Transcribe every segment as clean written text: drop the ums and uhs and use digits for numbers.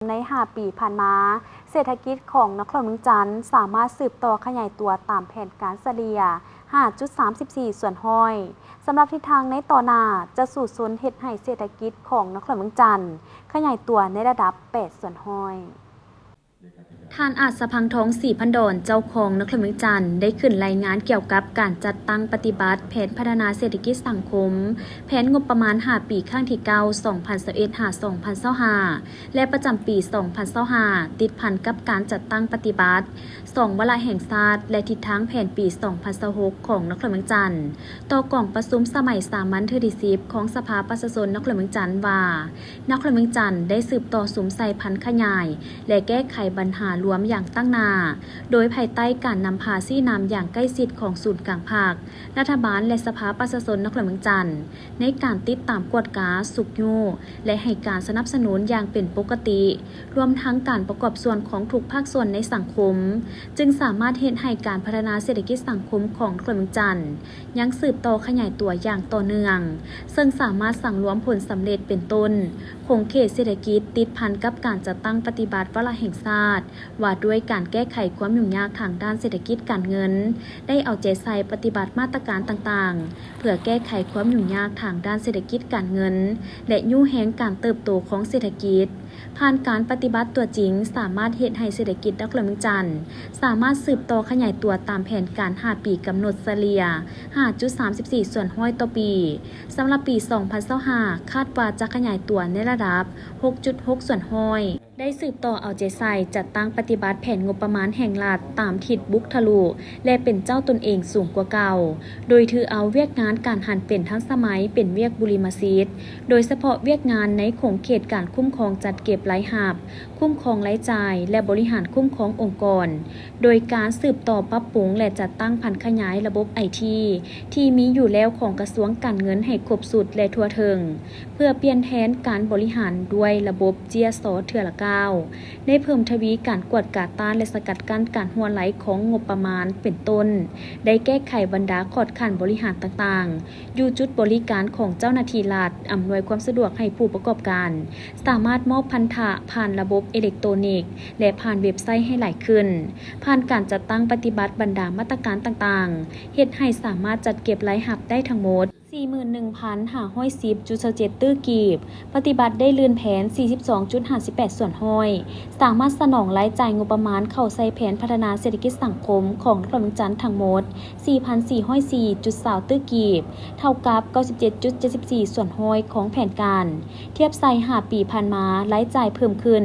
ใน5 ปีผ่านมาเศรษฐกิจของนครเมืองจันทร์สามารถสืบต่อขยายตัวตามแผนการเฉลี่ย 5.34 ส่วนห้อยสำหรับทิศทางในต่อหน้าจะสู่ศูนย์เฮ็ดให้เศรษฐกิจของนครเมืองจันทร์ขยายตัวในระดับ 8 ส่วนห้อยท่านอาจสะพังทองศรีพันดอนเจ้าของนครเมืองจันทร์ได้ขึ้นรายงานเกี่ยวกับการจัดตั้งปฏิบัติแผนพัฒนาเศรษฐกิจสังคมแผนงบประมาณ5 ปีครั้งที่9 2021-2025 และประจำปี 2025 ติดพันกับการจัดตั้งปฏิบัติ2วาระแห่งชาติและทิศทางแผนปี 2026 ของนครเมืองจันทร์ต่อกล่องประชุมสมัยสามัญที่10ของสภาประชาชนนครเมืองจันทร์ว่านครเมืองจันทร์ได้สืบต่อสุมใส่พันธุ์ขยายและแก้ไขปัญหารวมอย่างตั้งหน้าโดยภายใต้การนำพาซี่นำอย่างใกล้ชิดของศูนย์กลางภาครัฐบาลและสภาประชาชนนครเมืองจันทร์ในการติดตามกวดกาสุกยูและให้การสนับสนุนอย่างเป็นปกติรวมทั้งการประกอบส่วนของทุกภาคส่วนในสังคมจึงสามารถเห็นให้การพัฒนาเศรษฐกิจสังคมของนครเมืองจันทร์ยังสืบต่อขยายตัวอย่างต่อเนื่องซึ่งสามารถสั่งรวมผลสำเร็จเป็นต้นคงเขตเศรษฐกิจติดพันกับการจัดตั้งปฏิบัติวาระแห่งชาติว่าด้วยการแก้ไขความยุ่งยากทางด้านเศรษฐกิจการเงินได้เอาใจใส่ปฏิบัติมาตรการต่างๆเพื่อแก้ไขความยุ่งยากทางด้านเศรษฐกิจการเงินและยู่แหงการเติบโตของเศรษฐกิจผ่านการปฏิบัติตัวจริงสามารถเฮ็ดให้เศรษฐกิจนครเมืองจันทร์สามารถสืบต่อขยายตัวตามแผนการ5 ปีกำหนดเฉลี่ย 5.34 ส่วนห้อยต่อปีสำหรับปี 2025 คาดว่าจะขยายตัวในระดับ 6.6 ส่วนห้อยได้สืบต่อเอาใจใส่จัดตั้งปฏิบัติแผนงบประมาณแห่งรัฐตามทิศบุกทะลุและเป็นเจ้าตนเองสูงกว่าเก่าโดยถือเอาเวียกงานการหันเป็นทั้งสมัยเป็นเวียกบุริมาซีดโดยเฉพาะเวียกงานในโครงเขตการคุ้มครองจัดเก็บรายหับคุ้มครองรายจ่ายและบริหารคุ้มครององค์กรโดยการสืบต่อปรับปรุงและจัดตั้งพันขยายระบบ IT ที่มีอยู่แล้วของกระทรวงการเงินให้ครบสุดและทั่วถึงเพื่อเปลี่ยนแทนการบริหารด้วยระบบเจียซอเทื่อละได้เพิ่มทวีการกวดกาต้านและสกัดกั้นการหัวไหลของงบประมาณเป็นต้นได้แก้ไขบรรดาขอดขันบริหารต่างๆอยู่จุดบริการของเจ้าหน้าที่รัฐอำนวยความสะดวกให้ผู้ประกอบการสามารถมอบพันธะผ่านระบบอิเล็กทรอนิกส์และผ่านเว็บไซต์ให้หลายขึ้นผ่านการจัดตั้งปฏิบัติบรรดามาตรการต่างๆเฮ็ดให้สามารถจัดเก็บรายหับได้ทั้งหมด41,510.27 ตื้อกีบปฏิบัติได้เลื่อนแผน 42.58 ส่วนห้อยสามารถสนองรายจ่ายงบประมาณเข้าใส่แผนพัฒนาเศรษฐกิจสังคมของนครเมืองจันทร์ทั้งหมด 4,404.20 ตื้อกีบเท่ากับ 97.74 ส่วนห้อยของแผนการเทียบใส่5 ปีผ่านมารายจ่ายเพิ่มขึ้น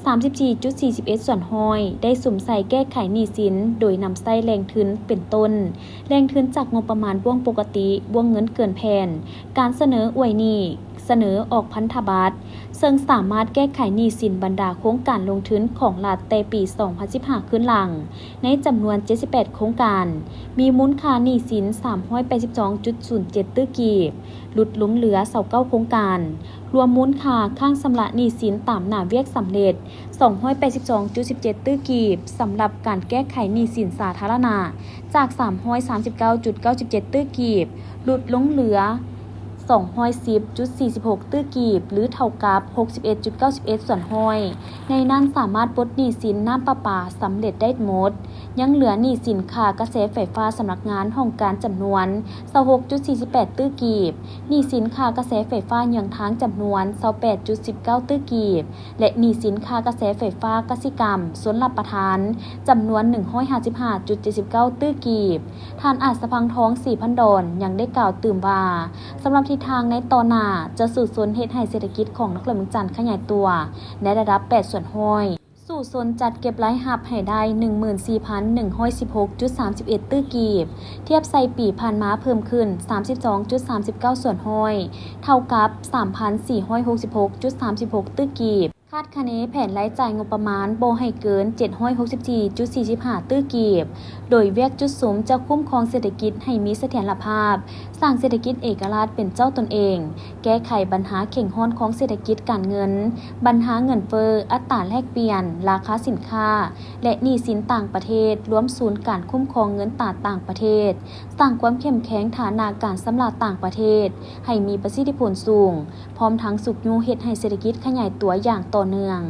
34.41 ส่วนห้อยได้สุ่มใส่แก้ไขหนี้สินโดยนำใส่แรงทุนเป็นต้นแรงทุนจากงบประมาณวงปกติวงเงินเกินแผนการเสนออวยหนี้เสนอออกพันธบัตรซึ่งสามารถแก้ไขหนี้สินบรรดาโครงการลงทุนของรัฐแต่ปี 2015 ขึ้นหลังในจำนวน 78 โครงการมีมูลค่าหนี้สิน 382.07 ตื้อกีบหลุดลงเหลือ29โครงการรวมมูลค่าข้างชำระหนี้สินตามหน้าเวียกสำเร็จ 282.17 ตื้อกีบสำหรับการแก้ไขหนี้สินสาธารณะจาก 339.97 ตื้อกีบหลุดลงเหลือ210.46 ตื้อกีบหรือเท่ากับ 61.91 ส่วนห้อยในนั้นสามารถปลดหนี้สินน้ำประปาสำเร็จได้หมดยังเหลือหนี้สินค่ากระแสไฟฟ้าสำนักงานห้องการจำนวน 26.48 ตื้อกีบหนี้สินค่ากระแสไฟฟ้าเยื้องทางจำนวน 28.19 ตื้อกีบและหนี้สินค่ากระแสไฟฟ้ากสิกรรมส่วนรับประทานจำนวน 155.79 ตื้อกีบท่านอาจสะพังทองศรีพันดอนยังได้กล่าวตื่มว่าสำหรับทิศทางในต่อหน้าจะสู่ศูนย์เฮ็ดให้เศรษฐกิจของนครเมืองจันทร์ขยายตัวในระดับ 8 ส่วนห้อยสู่ศูนย์จัดเก็บรายหับให้ได้ 14,116.31 ตื้อกีบเทียบใส่ปีผ่านมาเพิ่มขึ้น 32.39 ส่วนห้อยเท่ากับ 3,466.36 ตื้อกีบคาดคะเนแผนรายจ่ายงบประมาณบ่ให้เกิน 764.45 ตื้อกีบโดยเวียกจุดสูงจะคุ้มครองเศรษฐกิจให้มีเสถียรภาพสร้างเศรษฐกิจเอกราชเป็นเจ้าตนเองแก้ไขปัญหาเข่งห้อนของเศรษฐกิจการเงินปัญหาเงินเฟ้ออัตราแลกเปลี่ยนราคาสินค้าและหนี้สินต่างประเทศรวมศูนย์การคุ้มครองเงินตราต่างประเทศสร้างความเข้มแข็งฐานะการสำราญต่างประเทศให้มีประสิทธิผลสูงพร้อมทั้งสุกยูเฮ็ดให้เศรษฐกิจขยายตัวอย่างต่อเนื่อง